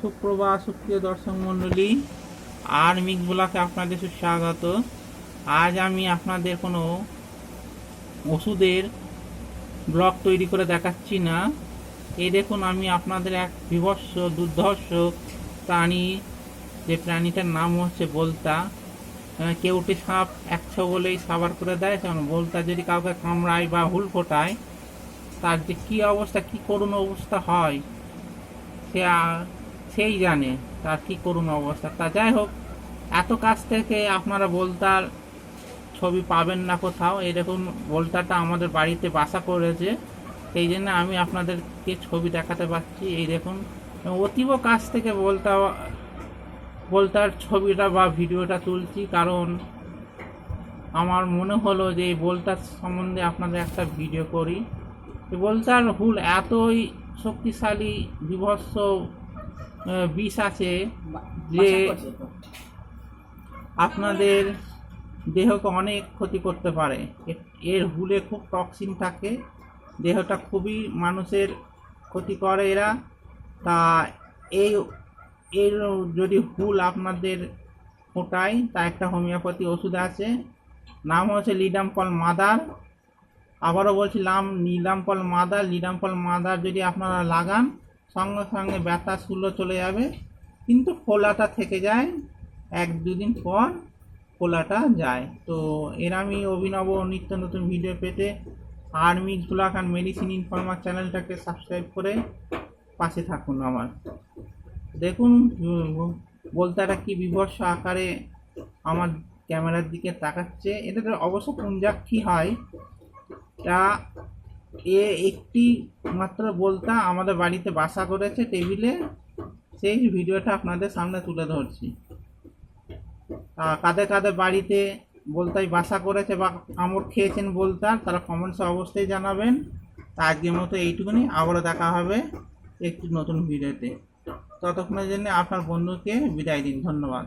সুপ্রভাত সুপ্রিয় দর্শক মণ্ডলী, আর মিক্স ব্লগে আপনাদের সুস্বাগত। আজ আমি আপনাদের কোনো ওষুধের ব্লগ তৈরি করে দেখাচ্ছি না। এই দেখুন, আমি আপনাদের এক বিভৎস দুর্ধর্ষ প্রাণী, যে প্রাণীটার নাম হচ্ছে বোলতা। কেউটি সাপ 100 বলেই সাবার করে দেয়, কারণ বোলতা যদি কাউকে কামড়ায় বা হুল ফোটায়, তার যে কী অবস্থা, কী করুণ অবস্থা হয় সেই জানে তার কী করুণ অবস্থা। তা যাই হোক, এত কাছ থেকে আপনারা বোলতার ছবি পাবেন না কোথাও। এই দেখুন, বোলতাটা আমাদের বাড়িতে বাসা করেছে, সেই জন্য আমি আপনাদেরকে ছবি দেখাতে পারছি। এই দেখুন, অতীব কাছ থেকে বোলতার ছবিটা বা ভিডিওটা তুলছি, কারণ আমার মনে হলো যে এই বোলতার সম্বন্ধে আপনাদের একটা ভিডিও করি। এই বোলতার হুল এতই শক্তিশালী, বিভৎস বিষ আছে যে আপনাদের দেহকে অনেক ক্ষতি করতে পারে। এর হুলে খুব টক্সিন থাকে, দেহটা খুবই মানুষের ক্ষতি করে এরা। তা এই এর যদি হুল আপনাদের ফোটায়, তা একটা হোমিওপ্যাথি ওষুধ আছে, নাম হচ্ছে লিডাম্পল মাদার। আবারও বলছি, লিডাম্পল মাদার। লিডাম্পল মাদার যদি আপনারা লাগান, সঙ্গে সঙ্গে ব্যথা শুলো চলে যাবে, কিন্তু ফোলাটা থেকে যায়, 1-2 দিন পর ফোলাটা যায়। তো এর আমি অভিনব নিত্য নতুন ভিডিও পেতে army blog and medicine informer চ্যানেলটাকে সাবস্ক্রাইব করে পাশে থাকুন আমার। দেখুন বোলতাটা কি বিভৎস আকারে আমার ক্যামেরার দিকে তাকাচ্ছে। এটা অবশ্য পুঞ্জাক্ষী হয়। তা একটি মাত্র বোলতা আমাদের বাড়িতে বাসা করেছে টেবিলে, সেই ভিডিওটা আপনাদের সামনে তুলে ধরছি। কাদের কাদের বাড়িতে বোলতাই বাসা করেছে বা কামড় খেয়েছেন বোলতার, তারা কমেন্টসে অবশ্যই জানাবেন। তা আজকের মতো এইটুকুনি, আবারও দেখা হবে একটি নতুন ভিডিওতে। ততক্ষণের জন্য আপনার বন্ধুকে বিদায় দিন। ধন্যবাদ।